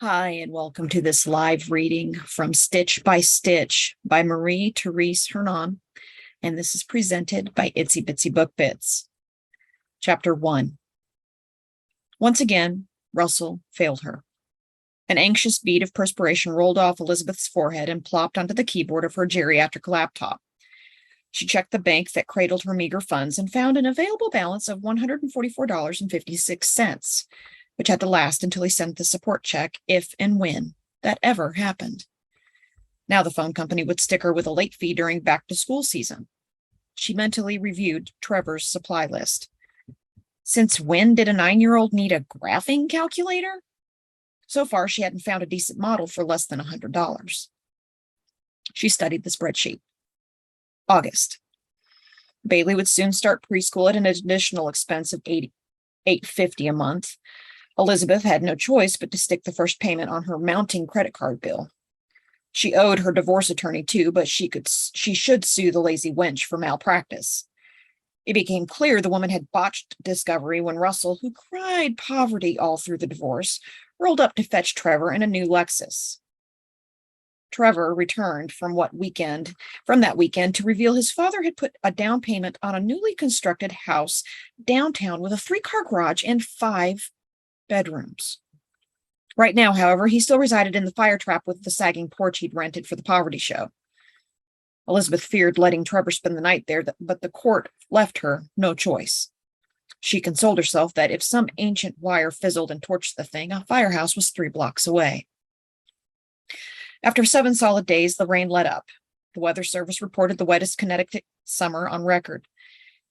Hi, and welcome to this live reading from Stitch by Stitch by Marie-Therese Hernon, and this is presented by Itsy Bitsy Book Bits. Chapter 1. Once again, Russell failed her. An anxious bead of perspiration rolled off Elizabeth's forehead and plopped onto the keyboard of her geriatric laptop. She checked the bank that cradled her meager funds and found an available balance of $144.56, which had to last until he sent the support check if and when that ever happened. Now the phone company would stick her with a late fee during back-to-school season. She mentally reviewed Trevor's supply list. Since when did a 9-year-old need a graphing calculator? So far, she hadn't found a decent model for less than $100. She studied the spreadsheet. August. Bailey would soon start preschool at an additional expense of $8.50 a month. Elizabeth had no choice but to stick the first payment on her mounting credit card bill. She owed her divorce attorney too, but she should sue the lazy wench for malpractice. It became clear the woman had botched discovery when Russell, who cried poverty all through the divorce, rolled up to fetch Trevor in a new Lexus. Trevor returned from that weekend to reveal his father had put a down payment on a newly constructed house downtown with a 3-car garage and 5 bedrooms. Right now, however, he still resided in the fire trap with the sagging porch he'd rented for the poverty show. Elizabeth feared letting Trevor spend the night there, but the court left her no choice. She consoled herself that if some ancient wire fizzled and torched the thing, a firehouse was 3 blocks away. After 7 solid days, the rain let up. The Weather Service reported the wettest Connecticut summer on record.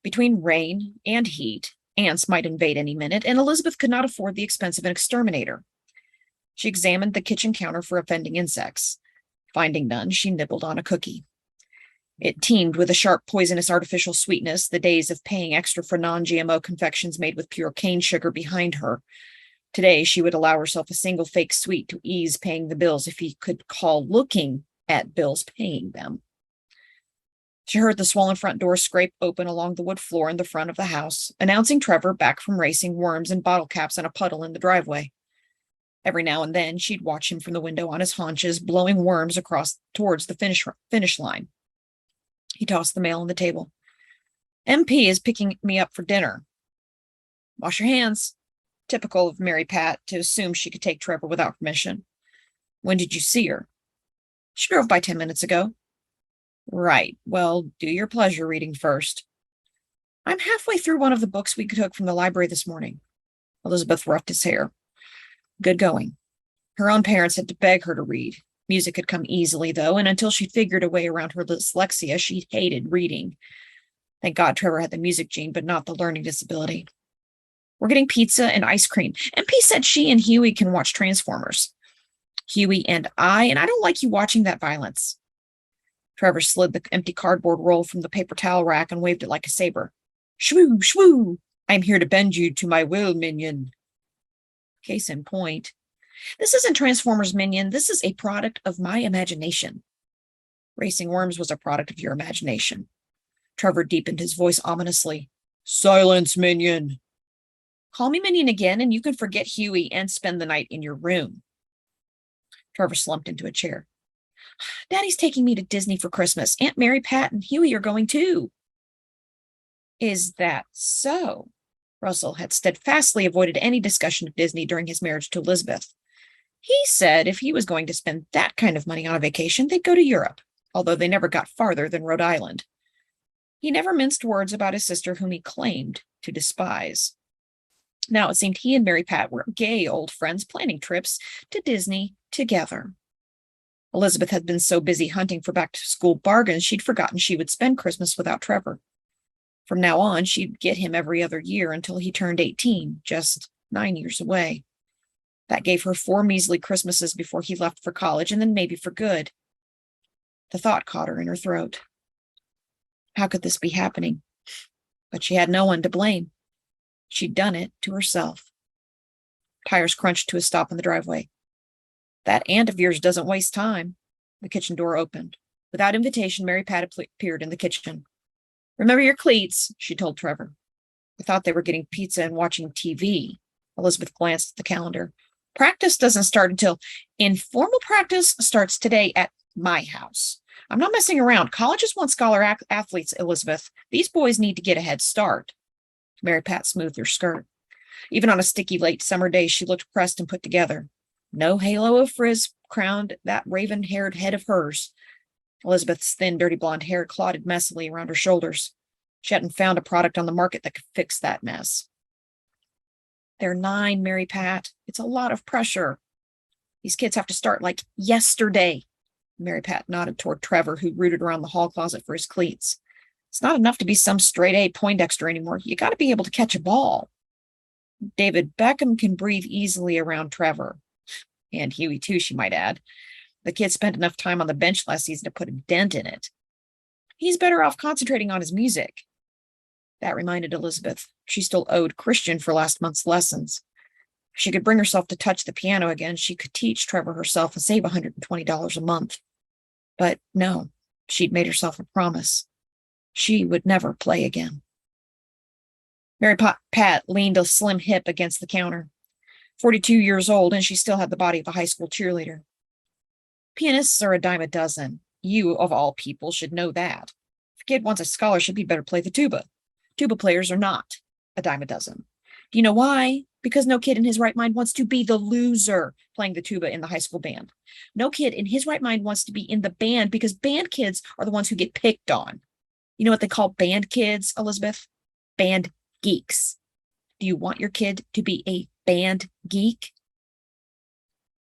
Between rain and heat, ants might invade any minute, and Elizabeth could not afford the expense of an exterminator. She examined the kitchen counter for offending insects. Finding none, she nibbled on a cookie. It teemed with a sharp, poisonous artificial sweetness, the days of paying extra for non-GMO confections made with pure cane sugar behind her. Today, she would allow herself a single fake sweet to ease paying the bills, if he could call looking at bills paying them. She heard the swollen front door scrape open along the wood floor in the front of the house, announcing Trevor back from racing worms and bottle caps in a puddle in the driveway. Every now and then, she'd watch him from the window on his haunches, blowing worms across towards the finish line. He tossed the mail on the table. MP is picking me up for dinner. Wash your hands. Typical of Mary Pat to assume she could take Trevor without permission. When did you see her? She drove by 10 minutes ago. Right. Well, do your pleasure reading first. I'm halfway through one of the books we took from the library this morning. Elizabeth roughed his hair. Good going. Her own parents had to beg her to read. Music had come easily, though, and until she figured a way around her dyslexia, she hated reading. Thank God Trevor had the music gene, but not the learning disability. We're getting pizza and ice cream. MP said she and Huey can watch Transformers. Huey and I don't like you watching that violence. Trevor slid the empty cardboard roll from the paper towel rack and waved it like a saber. Shwoo, shwoo! I'm here to bend you to my will, minion. Case in point. This isn't Transformers, minion. This is a product of my imagination. Racing worms was a product of your imagination. Trevor deepened his voice ominously. Silence, minion. Call me minion again, and you can forget Huey and spend the night in your room. Trevor slumped into a chair. Daddy's taking me to Disney for Christmas. Aunt Mary Pat and Huey are going too. Is that so? Russell had steadfastly avoided any discussion of Disney during his marriage to Elizabeth. He said if he was going to spend that kind of money on a vacation, they'd go to Europe, although they never got farther than Rhode Island. He never minced words about his sister, whom he claimed to despise. Now it seemed he and Mary Pat were gay old friends planning trips to Disney together. Elizabeth had been so busy hunting for back-to-school bargains, she'd forgotten she would spend Christmas without Trevor. From now on, she'd get him every other year until he turned 18, just 9 years away. That gave her 4 measly Christmases before he left for college, and then maybe for good. The thought caught her in her throat. How could this be happening? But she had no one to blame. She'd done it to herself. Tires crunched to a stop in the driveway. That aunt of yours doesn't waste time. The kitchen door opened. Without invitation, Mary Pat appeared in the kitchen. Remember your cleats, she told Trevor. I thought they were getting pizza and watching TV. Elizabeth glanced at the calendar. Practice doesn't start until informal practice starts today at my house. I'm not messing around. Colleges want scholar athletes, Elizabeth. These boys need to get a head start. Mary Pat smoothed her skirt. Even on a sticky late summer day, she looked pressed and put together. No halo of frizz crowned that raven-haired head of hers. Elizabeth's thin, dirty blonde hair clotted messily around her shoulders. She hadn't found a product on the market that could fix that mess. They're 9, Mary Pat. It's a lot of pressure. These kids have to start like yesterday. Mary Pat nodded toward Trevor, who rooted around the hall closet for his cleats. It's not enough to be some straight-A Poindexter anymore. You got to be able to catch a ball. David Beckham can breathe easily around Trevor. And Huey, too, she might add. The kid spent enough time on the bench last season to put a dent in it. He's better off concentrating on his music. That reminded Elizabeth. She still owed Christian for last month's lessons. If she could bring herself to touch the piano again, she could teach Trevor herself and save $120 a month. But no, she'd made herself a promise. She would never play again. Mary Pat leaned a slim hip against the counter. 42 years old, and she still had the body of a high school cheerleader. Pianists are a dime a dozen. You, of all people, should know that. If a kid wants a scholarship, he'd better play the tuba. Tuba players are not a dime a dozen. Do you know why? Because no kid in his right mind wants to be the loser playing the tuba in the high school band. No kid in his right mind wants to be in the band because band kids are the ones who get picked on. You know what they call band kids, Elizabeth? Band geeks. Do you want your kid to be a band geek?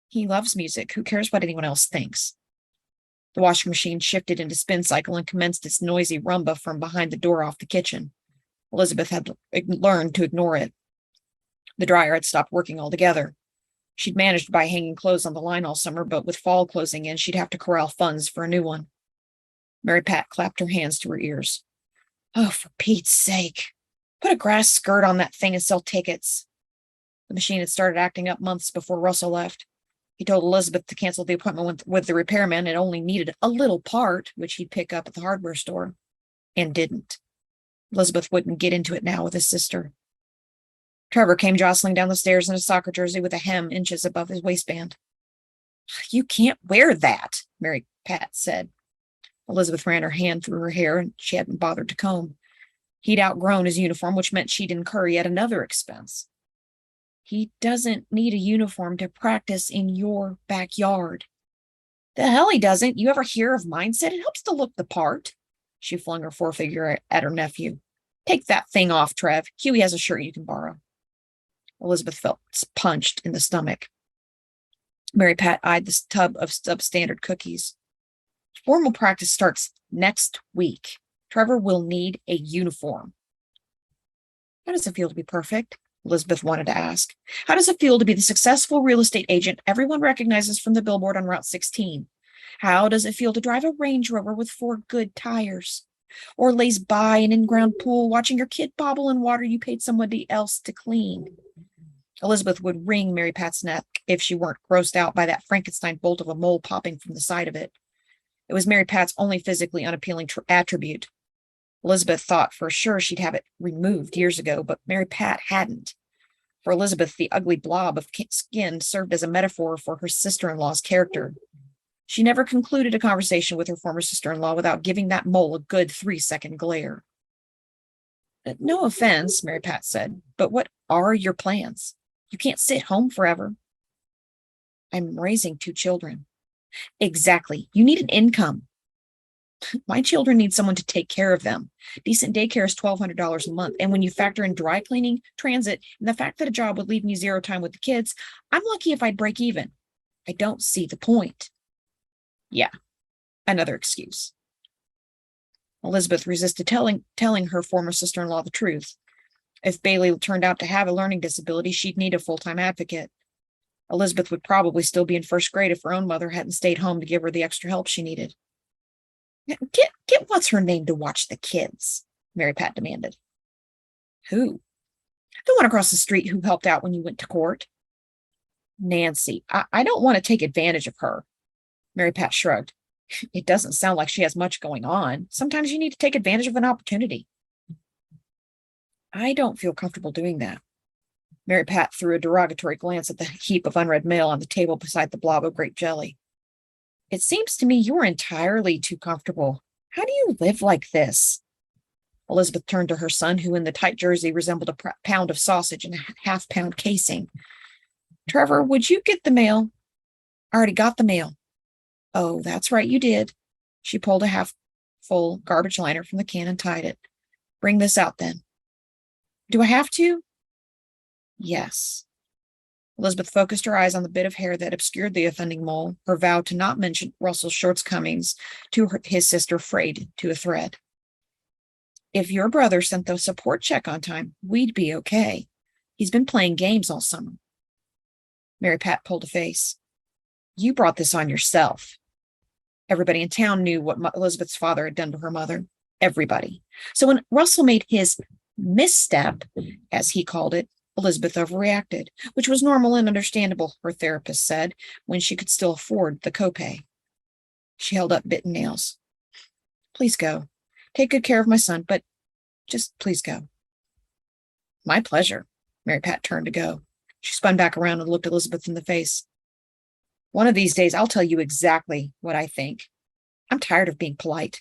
He loves music. Who cares what anyone else thinks? The washing machine shifted into spin cycle and commenced its noisy rumba from behind the door off the kitchen. Elizabeth had learned to ignore it. The dryer had stopped working altogether. She'd managed by hanging clothes on the line all summer, but with fall closing in, she'd have to corral funds for a new one. Mary Pat clapped her hands to her ears. Oh, for Pete's sake. Put a grass skirt on that thing and sell tickets. The machine had started acting up months before Russell left. He told Elizabeth to cancel the appointment with the repairman. It only needed a little part, which he'd pick up at the hardware store, and didn't. Elizabeth wouldn't get into it now with his sister. Trevor came jostling down the stairs in a soccer jersey with a hem inches above his waistband. You can't wear that, Mary Pat said. Elizabeth ran her hand through her hair, and she hadn't bothered to comb. He'd outgrown his uniform, which meant she'd incur yet another expense. He doesn't need a uniform to practice in your backyard. The hell he doesn't. You ever hear of mindset? It helps to look the part. She flung her forefinger at her nephew. Take that thing off, Trev. Huey has a shirt you can borrow. Elizabeth felt punched in the stomach. Mary Pat eyed the tub of substandard cookies. Formal practice starts next week. Trevor will need a uniform. How does it feel to be perfect? Elizabeth wanted to ask. How does it feel to be the successful real estate agent everyone recognizes from the billboard on Route 16? How does it feel to drive a Range Rover with 4 good tires? Or laze by an in-ground pool watching your kid bobble in water you paid somebody else to clean? Elizabeth would wring Mary Pat's neck if she weren't grossed out by that Frankenstein bolt of a mole popping from the side of it. It was Mary Pat's only physically unappealing attribute. Elizabeth thought for sure she'd have it removed years ago, but Mary Pat hadn't. For Elizabeth, the ugly blob of skin served as a metaphor for her sister-in-law's character. She never concluded a conversation with her former sister-in-law without giving that mole a good 3-second glare. No offense, Mary Pat said, but what are your plans? You can't sit home forever. I'm raising 2 children. Exactly. You need an income. My children need someone to take care of them. Decent daycare is $1,200 a month. And when you factor in dry cleaning, transit, and the fact that a job would leave me 0 time with the kids, I'm lucky if I'd break even. I don't see the point. Yeah, another excuse. Elizabeth resisted telling her former sister-in-law the truth. If Bailey turned out to have a learning disability, she'd need a full-time advocate. Elizabeth would probably still be in 1st grade if her own mother hadn't stayed home to give her the extra help she needed. Get what's her name to watch the kids, Mary Pat demanded. Who? The one across the street who helped out when you went to court. Nancy. I don't want to take advantage of her. Mary Pat shrugged. It doesn't sound like she has much going on. Sometimes you need to take advantage of an opportunity. I don't feel comfortable doing that. Mary Pat threw a derogatory glance at the heap of unread mail on the table beside the blob of grape jelly. It seems to me you're entirely too comfortable. How do you live like this? Elizabeth turned to her son, who in the tight jersey resembled a pound of sausage in a half-pound casing. Trevor, would you get the mail? I already got the mail. Oh, that's right, you did. She pulled a half-full garbage liner from the can and tied it. Bring this out, then. Do I have to? Yes. Elizabeth focused her eyes on the bit of hair that obscured the offending mole, her vow to not mention Russell's shortcomings to his sister frayed to a thread. If your brother sent the support check on time, we'd be okay. He's been playing games all summer. Mary Pat pulled a face. You brought this on yourself. Everybody in town knew what Elizabeth's father had done to her mother. Everybody. So when Russell made his misstep, as he called it, Elizabeth overreacted, which was normal and understandable, her therapist said, when she could still afford the copay. She held up bitten nails. Please go. Take good care of my son, but just please go. My pleasure. Mary Pat turned to go. She spun back around and looked Elizabeth in the face. One of these days, I'll tell you exactly what I think. I'm tired of being polite.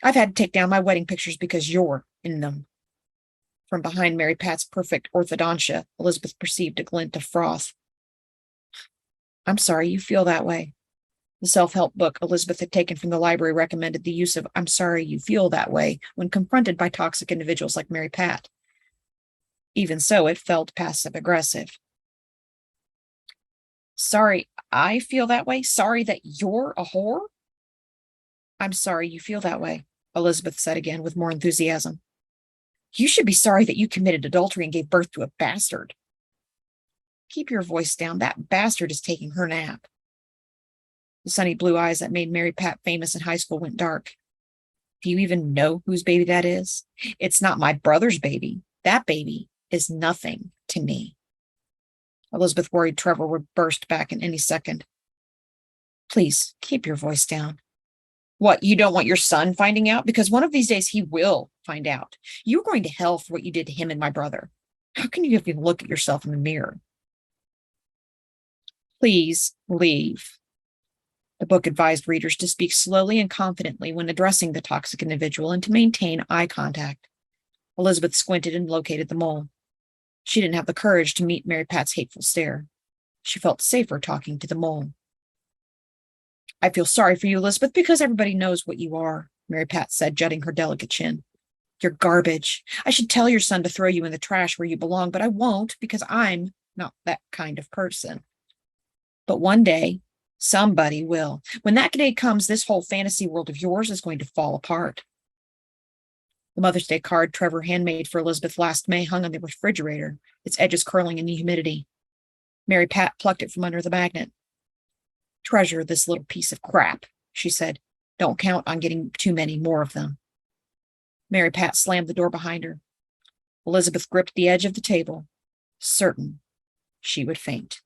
I've had to take down my wedding pictures because you're in them. From behind Mary Pat's perfect orthodontia, Elizabeth perceived a glint of froth. I'm sorry you feel that way. The self-help book Elizabeth had taken from the library recommended the use of I'm sorry you feel that way when confronted by toxic individuals like Mary Pat. Even so, it felt passive-aggressive. Sorry, I feel that way? Sorry that you're a whore? I'm sorry you feel that way, Elizabeth said again with more enthusiasm. You should be sorry that you committed adultery and gave birth to a bastard. Keep your voice down. That bastard is taking her nap. The sunny blue eyes that made Mary Pat famous in high school went dark. Do you even know whose baby that is? It's not my brother's baby. That baby is nothing to me. Elizabeth worried Trevor would burst back in any second. Please, keep your voice down. What, you don't want your son finding out? Because one of these days he will find out. You're going to hell for what you did to him and my brother. How can you even look at yourself in the mirror? Please leave. The book advised readers to speak slowly and confidently when addressing the toxic individual and to maintain eye contact. Elizabeth squinted and located the mole. She didn't have the courage to meet Mary Pat's hateful stare. She felt safer talking to the mole. I feel sorry for you, Elizabeth, because everybody knows what you are, Mary Pat said, jutting her delicate chin. You're garbage. I should tell your son to throw you in the trash where you belong, but I won't because I'm not that kind of person. But one day, somebody will. When that day comes, this whole fantasy world of yours is going to fall apart. The Mother's Day card Trevor handmade for Elizabeth last May hung on the refrigerator, its edges curling in the humidity. Mary Pat plucked it from under the magnet. Treasure this little piece of crap, she said. Don't count on getting too many more of them. Mary Pat slammed the door behind her. Elizabeth gripped the edge of the table, certain she would faint.